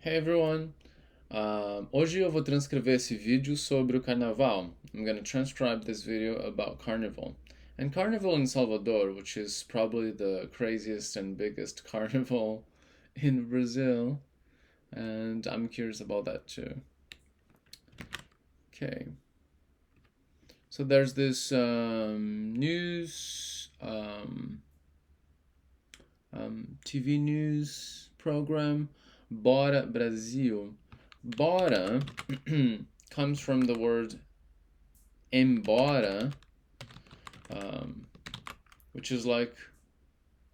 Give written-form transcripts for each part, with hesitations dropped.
Hey everyone! Hoje eu vou transcrever esse vídeo sobre o Carnaval. I'm going to transcribe this video about Carnival. And Carnival in Salvador, which is probably the craziest and biggest carnival in Brazil. And I'm curious about that too. Okay. So there's this TV news program, BORA Brasil. BORA comes from the word EMBORA, which is like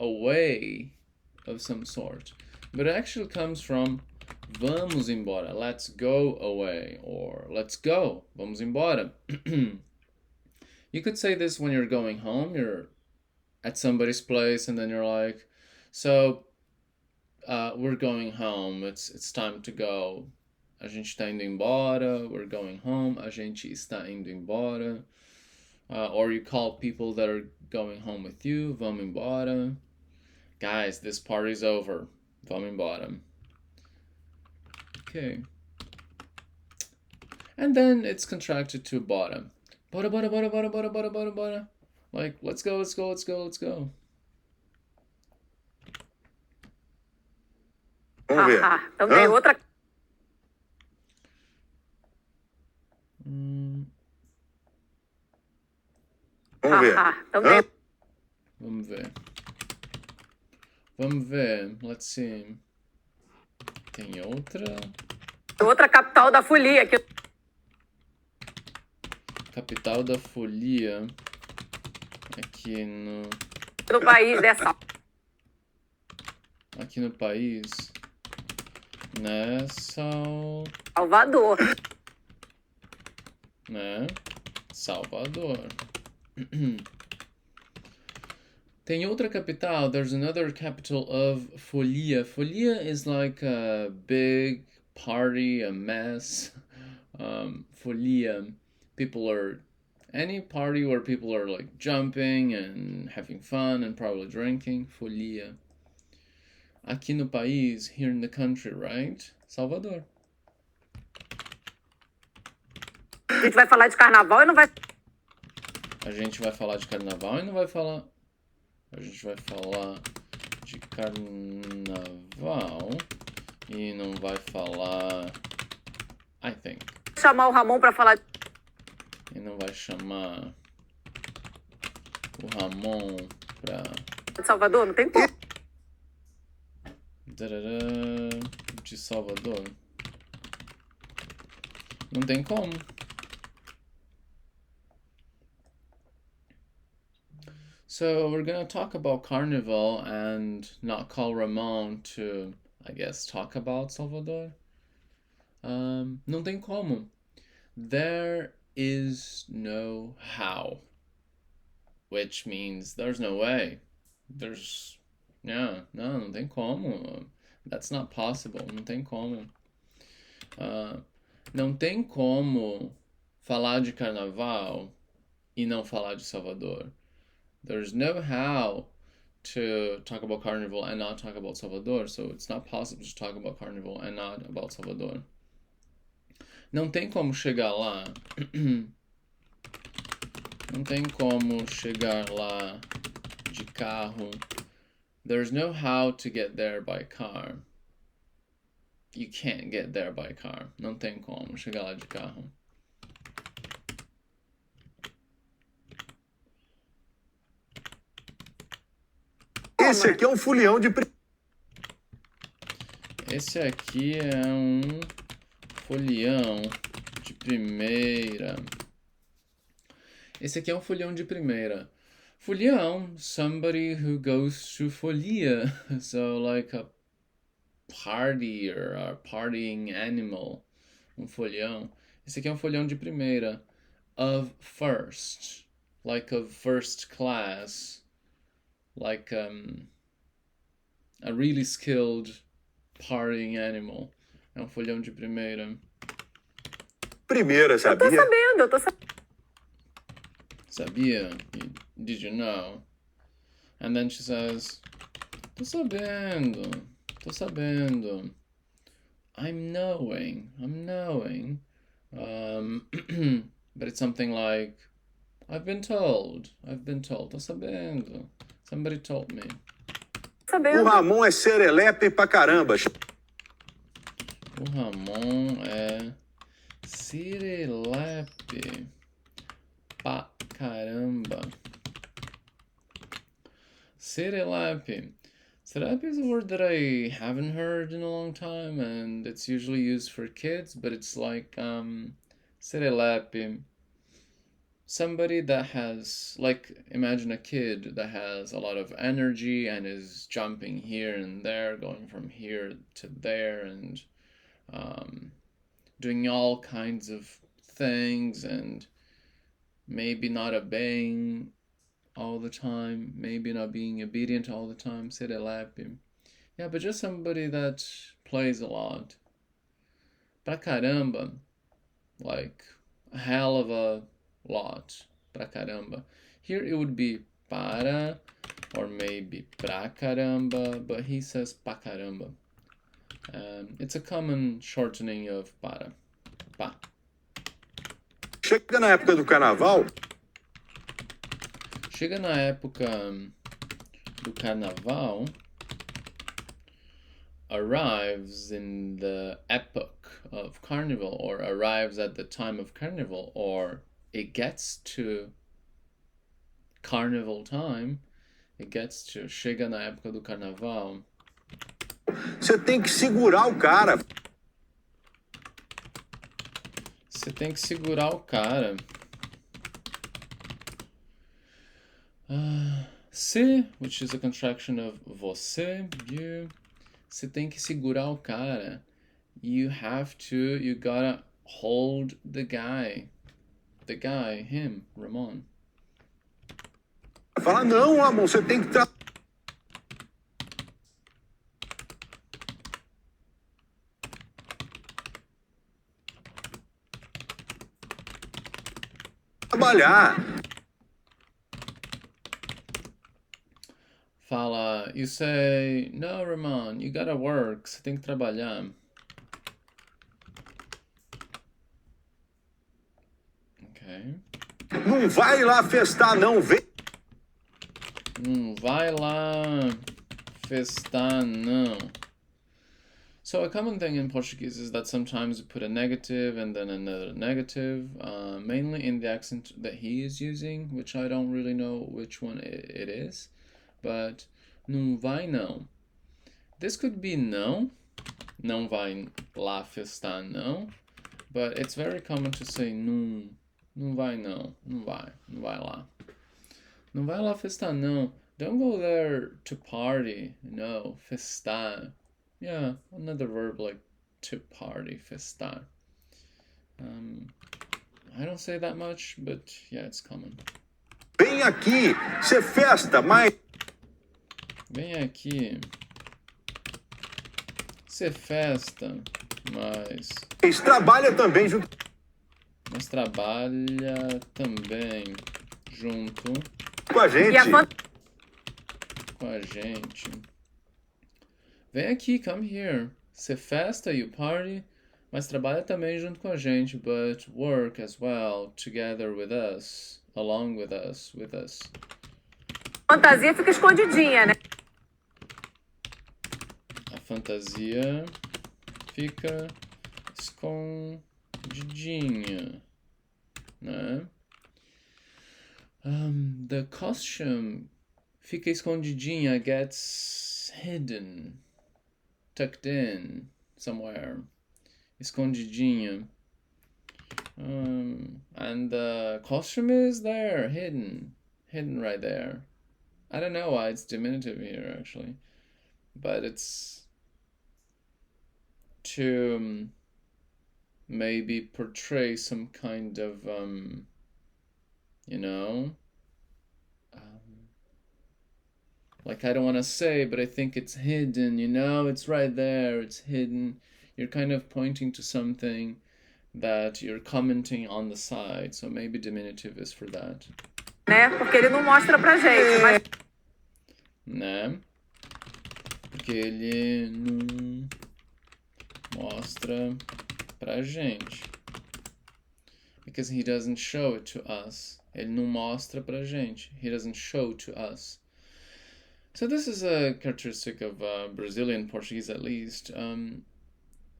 a way of some sort. But it actually comes from vamos embora, let's go away, or let's go, vamos embora. You could say this when you're going home, you're at somebody's place and then you're like, so we're going home, it's time to go. A gente está indo embora, we're going home, a gente está indo embora. Or you call people that are going home with you, vamos embora. Guys, this party's over, vamos embora. Okay. And then it's contracted to bora. Bora, bora, bora, bora, bora, bora, bora, bora. Like, let's go, let's go, let's go, let's go. Vamos ver. Também outra. Vamos ver. Também. Vamos ver. Vamos ver. Let's see. Tem outra. Outra capital da folia. Aqui Capital da folia. Aqui no país dessa. Aqui no país. Né? Salvador. Né? Salvador. Tem outra capital. There's another capital of FOLIA. FOLIA is like a big party, a mess. FOLIA. People are... Any party where people are like jumping and having fun and probably drinking. FOLIA. Aqui no país, here in the country, right? Salvador. A gente vai falar de carnaval e não vai. A gente vai falar de carnaval e não vai falar... A gente vai falar de carnaval e não vai falar... I think. Chamar o Ramon pra falar. E não vai chamar o Ramon pra... De Salvador, não tem como. De Salvador. Não tem como. So we're gonna talk about Carnival and not call Ramon to, I guess, talk about Salvador. Não tem como. There is no how. Which means there's no way. There's... Yeah, não tem como. That's not possible. Não tem como. Não tem como falar de Carnaval e não falar de Salvador. There's no how to talk about Carnival and not talk about Salvador, so it's not possible to talk about Carnival and not about Salvador. Não tem como chegar lá. Não tem como chegar lá de carro. There's no how to get there by car. You can't get there by car. Não tem como chegar lá de carro. Esse aqui é um folião de... Esse aqui é um folião de primeira. Esse aqui é um folião de primeira. Folião, somebody who goes to folia. So like a party or a partying animal. Um folião. Esse aqui é um folião de primeira. Of first. Like of first class. Like a really skilled partying animal. É um folião de primeira. Primeira, Eu tô sabia? sabendo, eu tô sabendo. Sabia? Did you know? And then she says, tô sabendo, tô sabendo. I'm knowing. But it's something like, I've been told. Tô sabendo. Somebody told me. O Sabendo. Ramon é serelepe pra caramba. O Ramon é serelepe pra caramba. Serelepe. Serelepe is a word that I haven't heard in a long time, and it's usually used for kids, but it's like serelepe. Somebody that has, like, imagine a kid that has a lot of energy and is jumping here and there, going from here to there, and doing all kinds of things, and maybe not obeying all the time, maybe not being obedient all the time. Serelepe. Yeah, but just somebody that plays a lot. Pra caramba, like a hell of a lot. Pra caramba. Here it would be para or maybe pra caramba, but he says pa caramba. It's a common shortening of para. Pa. Chega na época do carnaval, Chega na época do carnaval, arrives in the epoch of carnival, or arrives at the time of carnival, or it gets to carnival time, it gets to chega na época do carnaval. você tem que segurar o cara. Você tem que segurar o cara. Se, which is a contraction of você, you. Você tem que segurar o cara. You gotta hold the guy. The guy, him, Ramon. Fala, não, Ramon, você tem que trabalhar. Fala, you say, no, Ramon, you gotta work. Você tem que trabalhar. Okay. Não vai lá festar, não. Vem. Vai lá festar, não. So a common thing in Portuguese is that sometimes you put a negative and then another negative, mainly in the accent that he is using, which I don't really know which one it is. But não vai não. This could be não. Não vai lá festar não. But it's very common to say não. Não vai não. Não vai. Não vai lá. Não vai lá festar não. Don't go there to party. No. Festar. Yeah, another verb like to party. Festar. I don't say that much, but yeah, it's common. Vem aqui, você festa, mas Vem aqui. Você festa, mas trabalha também junto trabalha também junto com a gente. E a com a gente. Vem aqui, come here. Você festa, you party, mas trabalha também junto com a gente, but work as well, together with us, along with us, fantasia fica escondidinha, né? A fantasia fica escondidinha, né? The costume fica escondidinha, gets hidden, tucked in somewhere, escondidinha. And the costume is there, hidden right there. I don't know why it's diminutive here, actually, but it's to maybe portray some kind of, like, I don't want to say, but I think it's hidden, it's right there, it's hidden. You're kind of pointing to something that you're commenting on the side, so maybe diminutive is for that. Né? Porque ele não mostra pra gente, mas Né? Porque ele Mostra pra gente. Because he doesn't show it to us. Ele não mostra pra gente. He doesn't show to us. So this is a characteristic of Brazilian Portuguese, at least.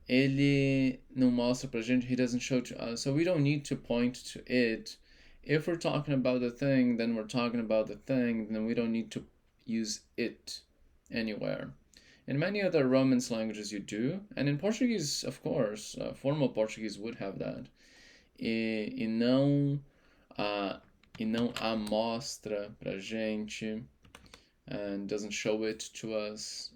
Ele não mostra pra gente. He doesn't show to us. So we don't need to point to it. If we're talking about the thing, then we're talking about the thing. Then we don't need to use it anywhere. In many other Romance languages you do. And in Portuguese, of course, formal Portuguese would have that. E não a mostra pra gente, and doesn't show it to us.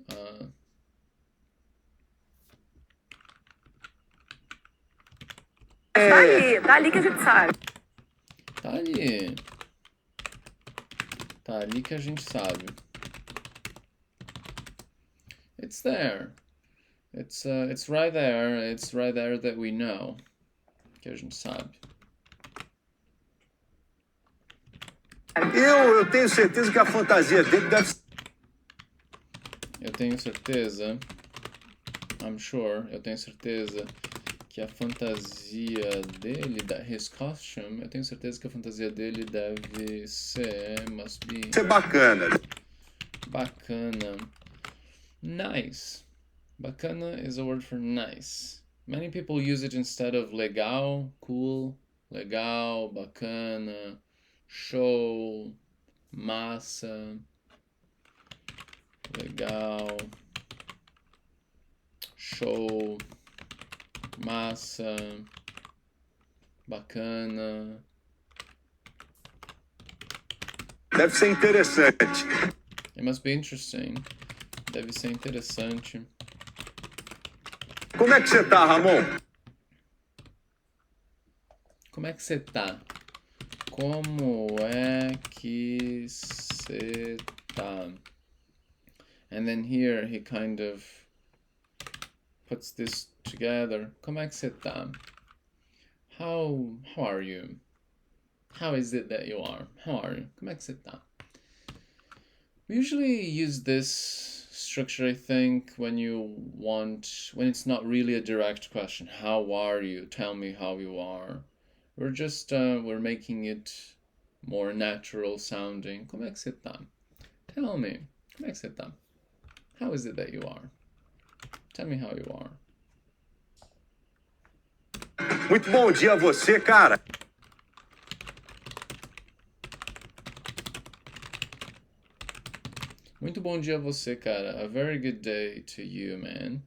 Tá ali que a gente sabe. Tá ali que a gente sabe. It's there. It's right there. It's right there that we know. Que a gente sabe. Eu tenho certeza que a fantasia dele deve ser. Eu tenho certeza. I'm sure. Eu tenho certeza que a fantasia dele, his costume, eu tenho certeza que a fantasia dele deve ser, must be. Ser bacana. Bacana. Nice. Bacana is a word for nice. Many people use it instead of legal, cool, legal, bacana, show, massa, legal, show, massa, bacana. Deve ser interessante. It must be interesting. Deve ser interessante. Como é que você tá, Ramon? Como é que você tá? Como é que você tá? And then here he kind of puts this together. Como é que você tá? How are you? How is it that you are? How are you? Como é que você tá? We usually use this structure, I think, when it's not really a direct question. How are you? Tell me how you are. We're just, we're making it more natural sounding. Como é que você tá? Tell me. Como é que você tá? How is it that you are? Tell me how you are. Muito bom dia a você, cara. Muito bom dia a você, cara. A very good day to you, man.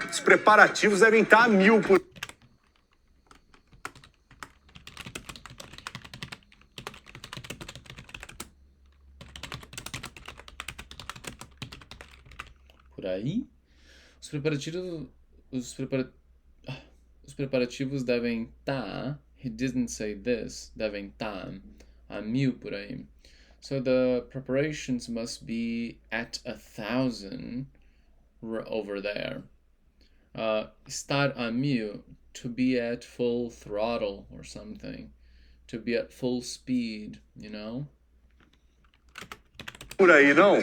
Os preparativos devem estar a 1000 por... Por aí? Os preparativos devem estar. He didn't say this. Devem estar a 1000 por aí. So the preparations must be at 1,000 over there. Estar a 1000, to be at full throttle or something. To be at full speed, you know? Por aí, não?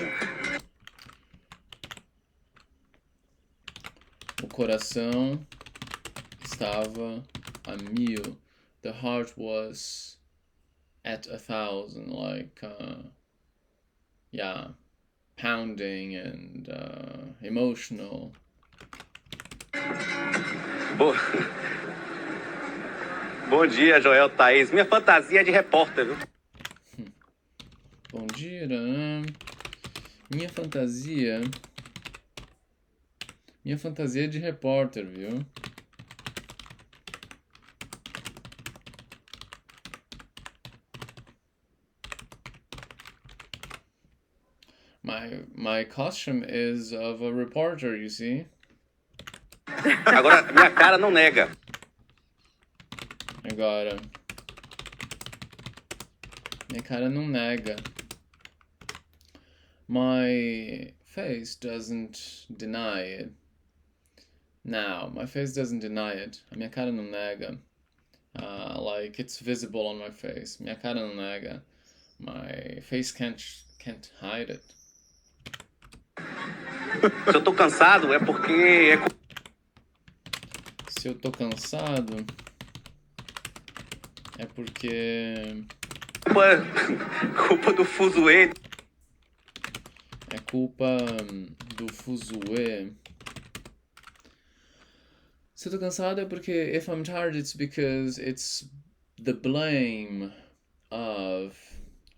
O coração estava a 1000. The heart was at 1,000, like, yeah, pounding and emotional. Bom dia, Joel, Thaís. Minha fantasia é de repórter, viu? Bom dia, né? Minha fantasia é de repórter, viu? My costume is of a reporter, you see? Agora, minha cara não nega. Agora, minha cara não nega. My face doesn't deny it. Now, my face doesn't deny it. A minha cara não nega. Like, it's visible on my face. Minha cara não nega. My face can't hide it. Se eu tô cansado é porque é Se eu tô cansado, é porque culpa, culpa do fuzuê. é culpa do fuzuê. Se eu tô cansado é porque if I'm tired, it's because it's the blame of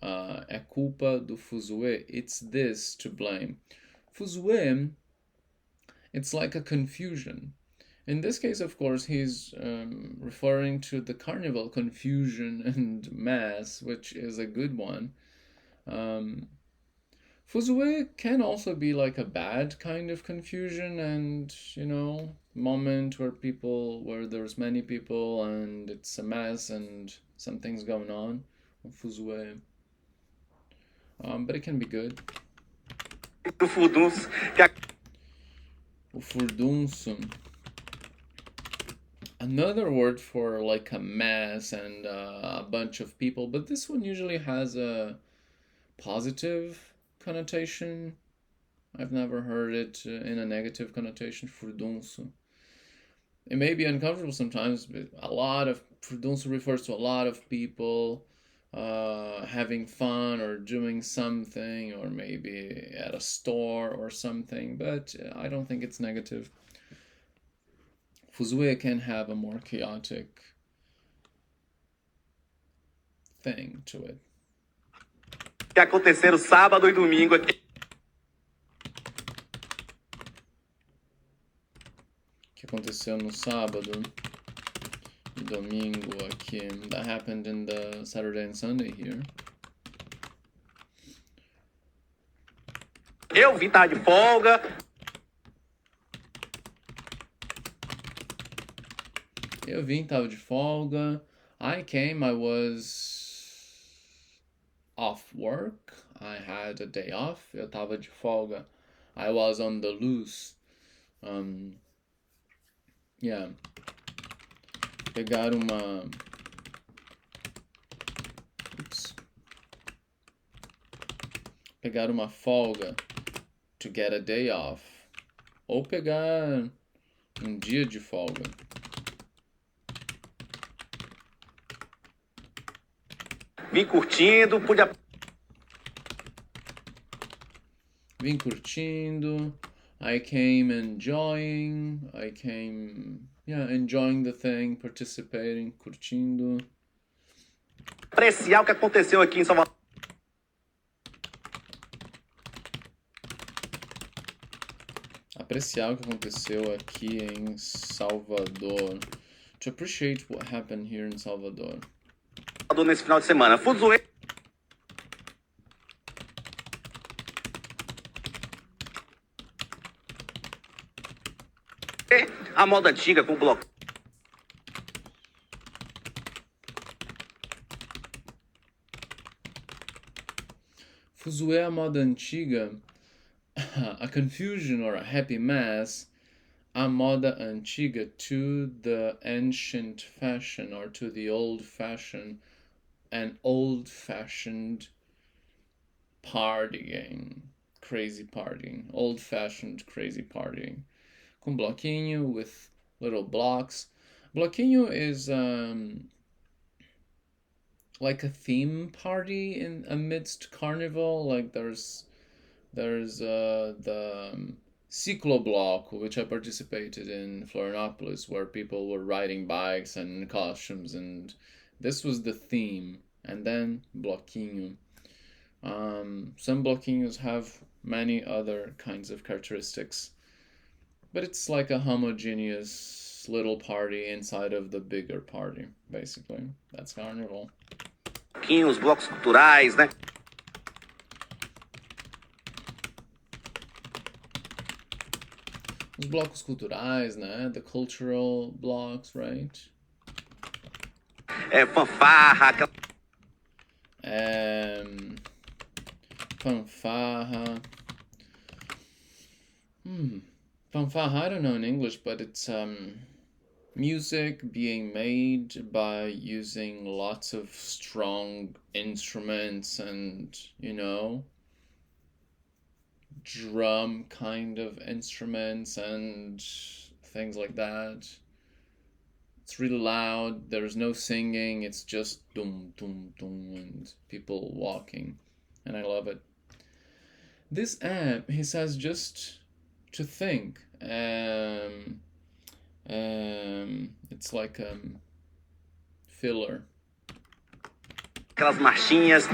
é culpa do fuzuê. It's this to blame. Fuzuê, it's like a confusion. In this case, of course, he's referring to the Carnival confusion and mass, which is a good one. Fuzue can also be like a bad kind of confusion and, moment where there's many people and it's a mess and something's going on. Fuzue. But it can be good. Do furdunço, O furdunço. Another word for like a mass and a bunch of people, but this one usually has a positive connotation. I've never heard it in a negative connotation. Furdunço. It may be uncomfortable sometimes, but a lot of furdunço refers to a lot of people having fun or doing something, or maybe at a store or something, but I don't think it's negative. Fuzue can have a more chaotic thing to it. que aconteceram sábado e domingo aqui. Que aconteceu no sábado e domingo aqui. That happened in the Saturday and Sunday here. Eu vim estar de folga. Eu vim, tava de folga. I came, I was off work. I had a day off. Eu tava de folga. I was on the loose. Yeah. Pegar uma... Pegar uma folga. To get a day off. Ou pegar dia de folga. Vim curtindo, pude Vim curtindo. I came enjoying. I came, enjoying the thing, participating, curtindo. apreciar o que aconteceu aqui em Salvador. Apreciar o que aconteceu aqui em Salvador. To appreciate what happened here in Salvador. Nesse final de semana. Fuzuê. A moda antiga com bloco. Fuzuê é a moda antiga. A confusion or a happy mass. A moda antiga to the ancient fashion or to the old fashion. An old-fashioned partying. Crazy partying. Old-fashioned crazy partying. Com bloquinho, with little blocks. Bloquinho is like a theme party in amidst carnival. Like there's the Ciclo Block, which I participated in Florianopolis, where people were riding bikes and costumes, and this was the theme. And then bloquinho. Some bloquinhos have many other kinds of characteristics, but it's like a homogeneous little party inside of the bigger party, basically. That's Carnival. Os blocos culturais, né? Os blocos culturais, né? The cultural blocks, right? Fanfarra. Fanfarra. Fanfarra, I don't know in English, but it's music being made by using lots of strong instruments and, drum kind of instruments and things like that. It's really loud. There's no singing. It's just dum dum dum and people walking, and I love it. This app, he says, just to think. It's like filler. Aquelas marchinhas.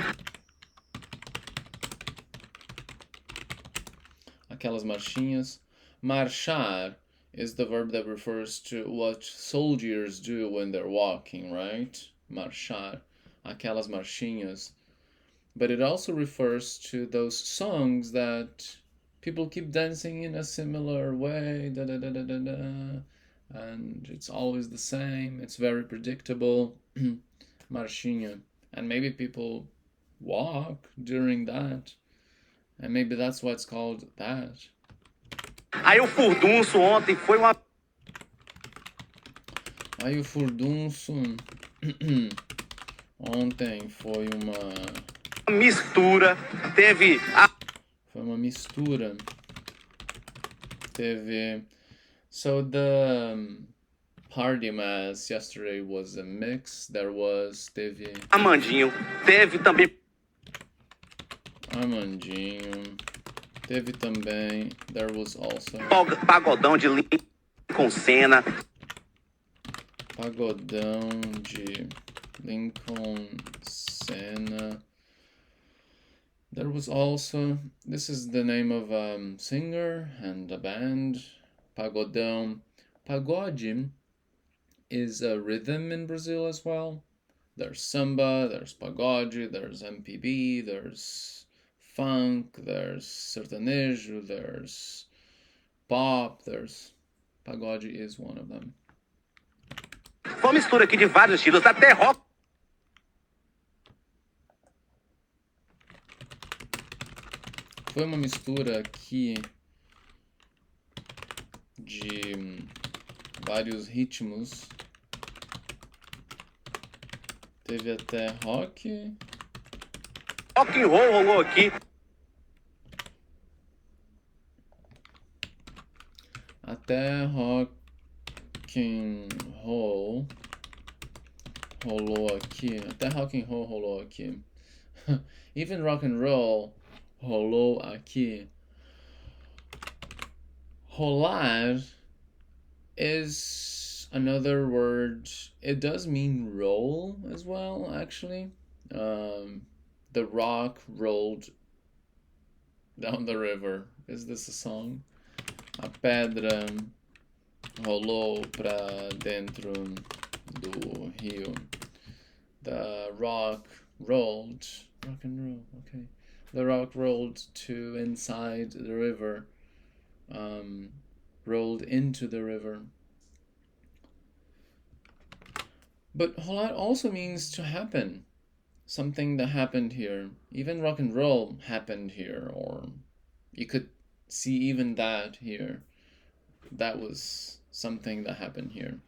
Aquelas marchinhas. Marchar is the verb that refers to what soldiers do when they're walking, right? Marchar. Aquelas marchinhas. But it also refers to those songs that people keep dancing in a similar way, da da da da da da, and it's always the same. It's very predictable. Marchinha. And maybe people walk during that, and maybe that's why it's called that. Aí o furdunço ontem foi uma Aí o furdunço ontem foi uma mistura. Teve Foi uma mistura. Teve. So the party mass yesterday was a mix. Teve Amandinho. Teve também Armandinho. Teve também. There was also pagodão de Lincoln Senna. Pagodão de Lincoln Senna. There was also, this is the name of a singer and a band, Pagodão. Pagode is a rhythm in Brazil as well. There's samba, there's pagode, there's MPB, there's funk, there's sertanejo, there's pop, there's... Pagode is one of them. Foi uma mistura aqui de vários estilos, até rock. Foi uma mistura aqui de vários ritmos. Teve até rock. Rock and roll rolou aqui. Até rock and roll rolou aqui. Até rock and roll rolou aqui. Even rock and roll rolou aqui. Rolar is another word. It does mean roll as well, actually. The rock rolled down the river. Is this a song? A pedra rolou para dentro do rio. The rock rolled. Rock and roll, okay. The rock rolled to inside the river. Rolled into the river. But rolar also means to happen. Something that happened here. Even rock and roll happened here, or you could see even that here. That was something that happened here.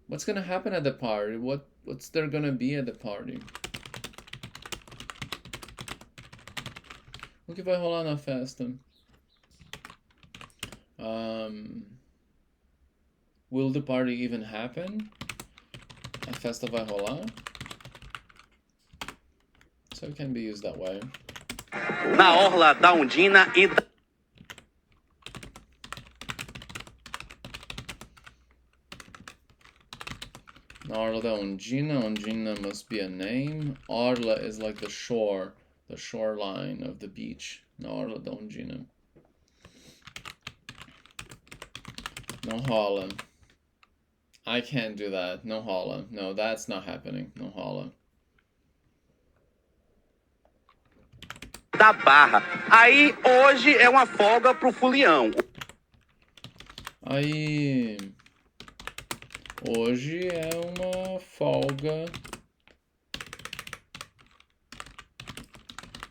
What's gonna happen at the party? What's there gonna be at the party? O que vai rolar na festa? Will the party even happen? A festa vai rolar? So it can be used that way. Na orla da Undina e da... Na orla da Undina. Undina must be a name. Orla is like the shore, the shoreline of the beach. Na orla da Undina. No rola. I can't do that. No rola. No, that's not happening. No rola. Da Barra. Aí hoje é uma folga pro FOLIÃO. Aí hoje é uma folga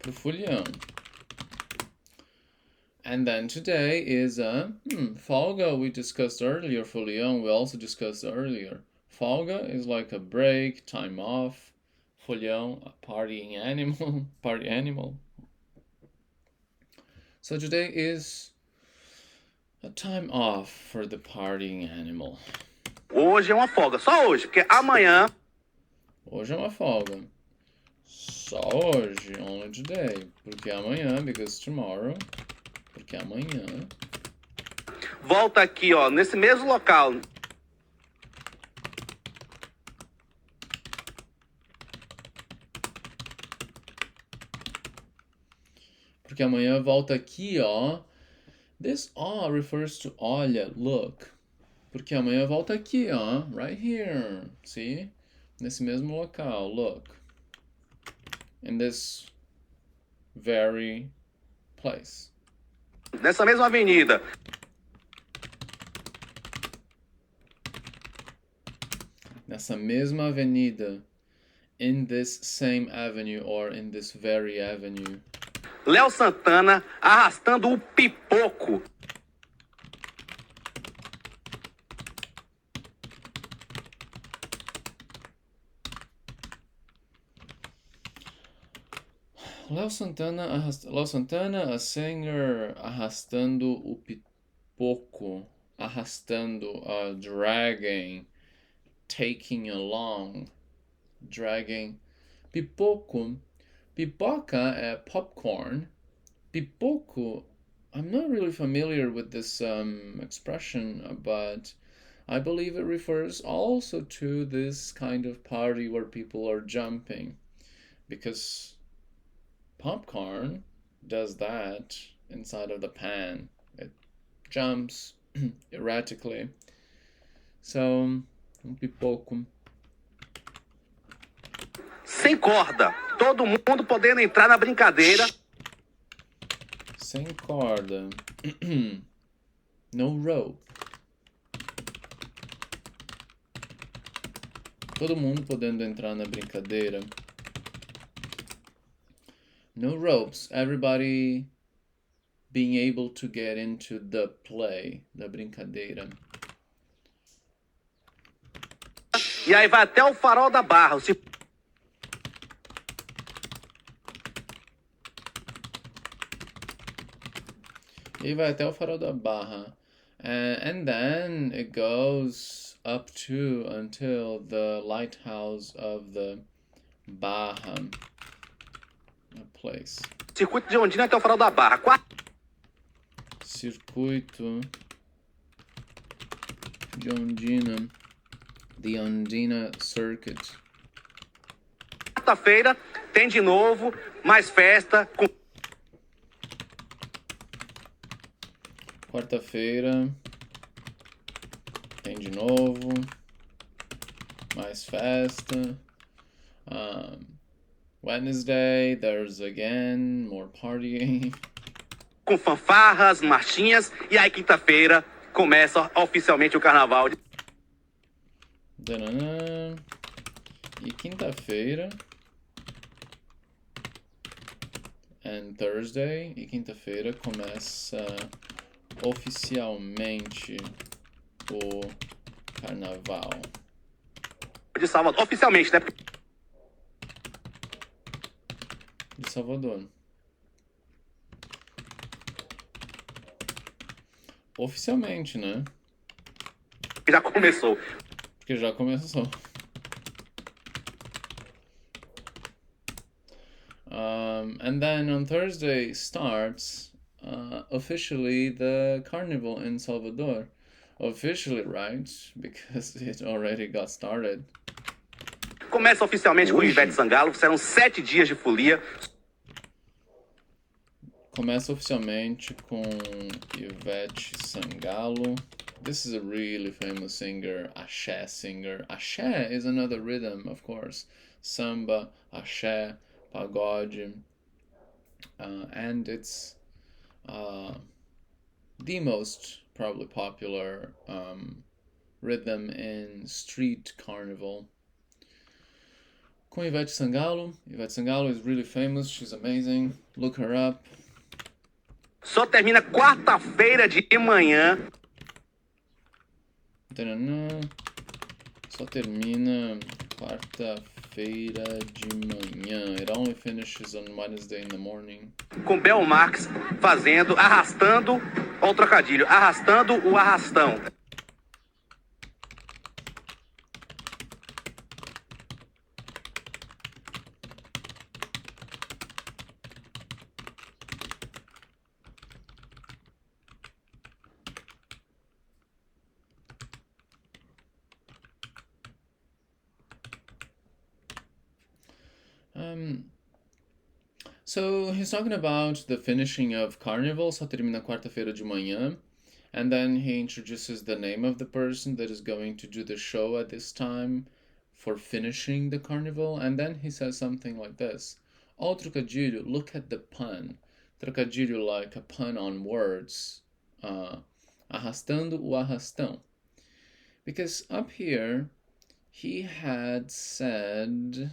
pro FOLIÃO. And then today is a folga we discussed earlier. FOLIÃO we also discussed earlier. Folga is like a break, time off. FOLIÃO, a partying animal, party animal. So today is a time off for the partying animal. Hoje é uma folga, só hoje, porque amanhã Hoje é uma folga. Só hoje, only today. Porque amanhã, because tomorrow. Porque amanhã. volta aqui, ó, nesse mesmo local. Porque amanhã volta aqui, ó. This ó refers to olha, look. Porque amanhã volta aqui, ó. Right here. See? Nesse mesmo local, look. In this very place. Nessa mesma avenida. Nessa mesma avenida. In this same avenue or in this very avenue. Léo Santana arrastando o pipoco. Léo Santana, a singer, arrastando o pipoco. Arrastando, dragging, taking along, dragging. Pipoco. Pipoca é popcorn. Pipoco, I'm not really familiar with this expression, but I believe it refers also to this kind of party where people are jumping. Because popcorn does that inside of the pan. It jumps erratically. So, pipoco. Sem corda. Todo mundo podendo entrar na brincadeira. Sem corda. No rope. Todo mundo podendo entrar na brincadeira. No ropes. Everybody being able to get into the play, da brincadeira. E aí vai até o farol da Barra. E vai até o farol da Barra. And then it goes up to until the lighthouse of the Barra. A place. Circuito de Ondina até o farol da Barra. Circuito de Ondina. The Ondina Circuit. Quarta-feira tem de novo mais festa. Quarta-feira tem de novo mais festa. Wednesday, there's again more partying. Com fanfarras, marchinhas. E aí quinta-feira começa oficialmente o carnaval. Dananã. E quinta-feira. And Thursday. E quinta-feira começa oficialmente o carnaval. De Salvador. Oficialmente, né? De Salvador. Oficialmente, né? Já começou. Porque já começou. And then on Thursday starts officially the Carnival in Salvador. Officially, right? Because it already got started. Começa oficialmente com o Ivete Sangalo. Serão 7 dias de folia. Começa oficialmente com Ivete Sangalo. This is a really famous singer, axé singer. Axé is another rhythm, of course. Samba, axé, pagode. And it's the most probably popular rhythm in street carnival. Com Ivete Sangalo. Ivete Sangalo is really famous. She's amazing. Look her up. Só termina quarta-feira de manhã. Só termina quarta-feira quarta-feira de manhã. It only finishes on Wednesday in the morning. Com Bel Marx fazendo, arrastando, ó o trocadilho, arrastando o arrastão. So he's talking about the finishing of Carnival, só termina quarta-feira de manhã, and then he introduces the name of the person that is going to do the show at this time for finishing the Carnival, and then he says something like this. Ó trocadilho, look at the pun. Trocadilho like a pun on words. Arrastando o arrastão. Because up here, he had said...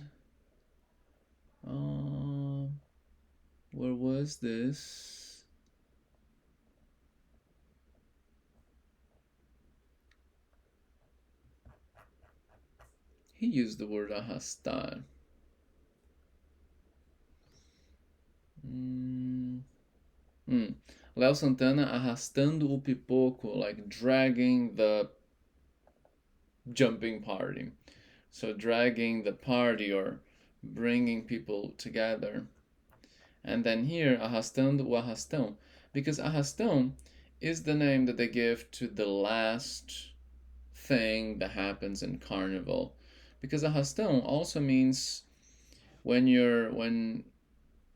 where was this? He used the word arrastar. Léo Santana arrastando o pipoco, like dragging the jumping party. So dragging the party or bringing people together. And then here, arrastando o arrastão, because arrastão is the name that they give to the last thing that happens in Carnival. Because arrastão also means when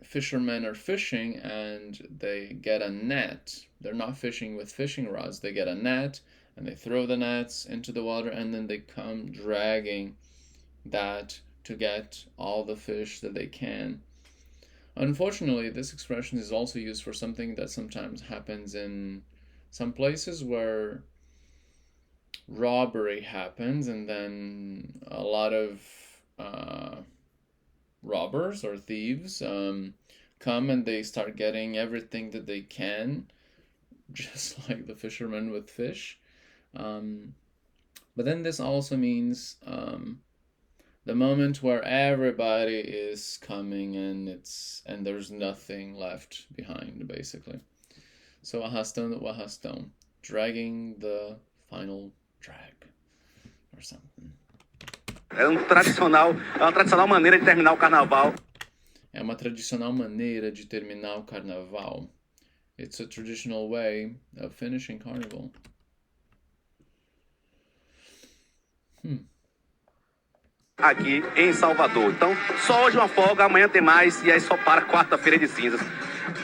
fishermen are fishing and they get a net. They're not fishing with fishing rods. They get a net and they throw the nets into the water and then they come dragging that to get all the fish that they can. Unfortunately, this expression is also used for something that sometimes happens in some places where robbery happens and then a lot of robbers or thieves come and they start getting everything that they can, just like the fishermen with fish. But then this also means the moment where everybody is coming and there's nothing left behind, basically. So arrastando o arrastão, dragging the final drag or something. É uma tradicional maneira de terminar o carnaval. É uma tradicional maneira de terminar o carnaval. It's a traditional way of finishing carnival. Aqui em Salvador. Então, só hoje uma folga, amanhã tem mais e aí só para quarta-feira de cinzas.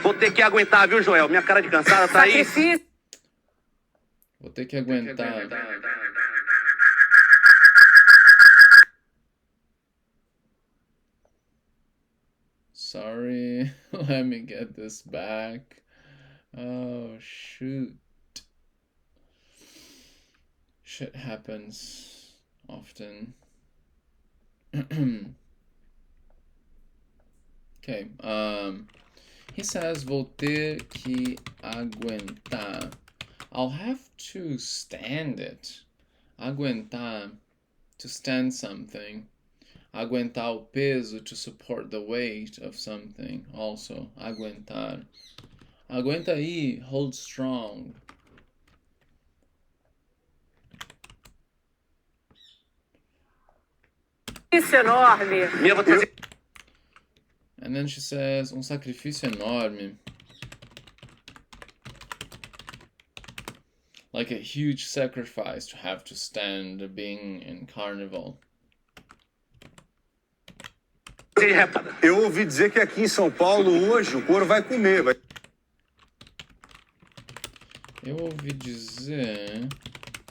Vou ter que aguentar, viu, Joel? Minha cara de cansada tá aí. Vou ter que aguentar. Sorry, let me get this back. Oh, shoot. Shit happens often. Okay, he says, vou ter que aguentar. I'll have to stand it. Aguentar, to stand something. Aguentar o peso, to support the weight of something. Also, aguentar. Aguenta aí, hold strong. Isso enorme. And then she says, sacrifício enorme. Like a huge sacrifice to have to stand being in Carnival. Eu ouvi dizer que aqui em São Paulo hoje o couro vai comer. Eu ouvi dizer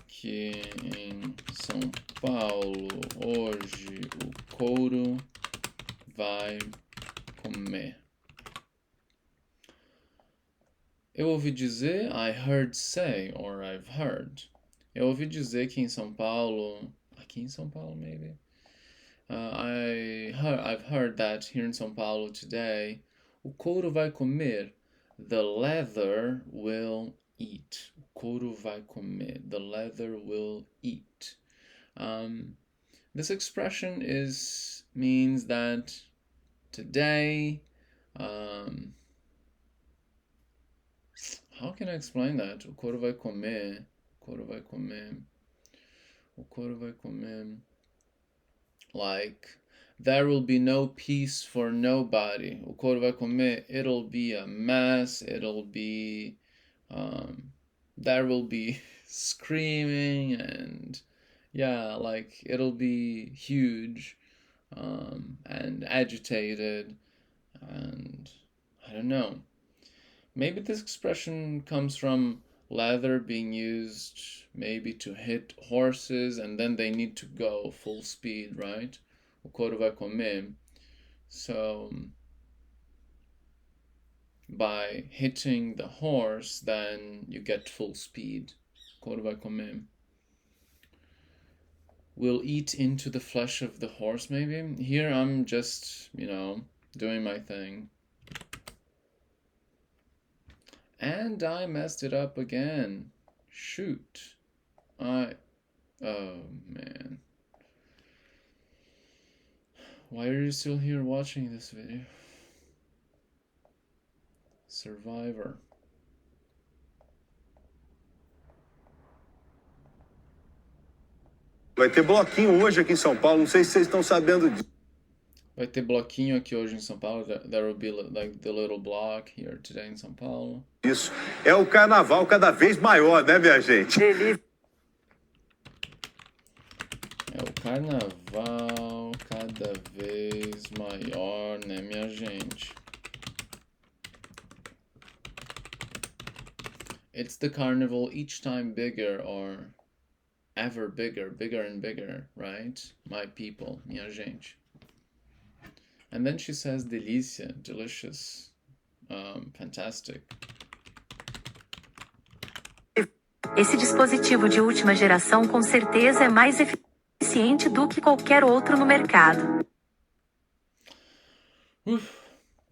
que em São Paulo hoje o couro vai comer. Eu ouvi dizer, I heard say, or I've heard. Eu ouvi dizer que em São Paulo, aqui em São Paulo maybe, I've heard that here in São Paulo today, o couro vai comer, the leather will eat. O couro vai comer, the leather will eat. This expression means that today, how can I explain that? O couro vai comer, o couro vai comer, o couro vai comer. Like, there will be no peace for nobody. O couro vai comer, it'll be a mess, it'll be, there will be screaming and, yeah, like, it'll be huge, and agitated, and I don't know. Maybe this expression comes from leather being used maybe to hit horses, and then they need to go full speed, right? O couro vai comer. So by hitting the horse, then you get full speed. O couro vai comer. We'll eat into the flesh of the horse, maybe. Here I'm just, doing my thing. And I messed it up again. Shoot. Oh man. Why are you still here watching this video? Survivor. Vai ter bloquinho hoje aqui em São Paulo, não sei se vocês estão sabendo disso. Vai ter bloquinho aqui hoje em São Paulo. There will be like the little block here today in São Paulo. Isso. É o carnaval cada vez maior, né, minha gente? Delícia. É o carnaval cada vez maior, né, minha gente? It's the carnival each time bigger or ever bigger, bigger and bigger, right? My people, minha gente. And then she says delícia, delicious, fantastic. Esse dispositivo de última geração com certeza é mais eficiente do que qualquer outro no mercado.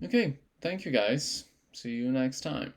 Okay, thank you guys. See you next time.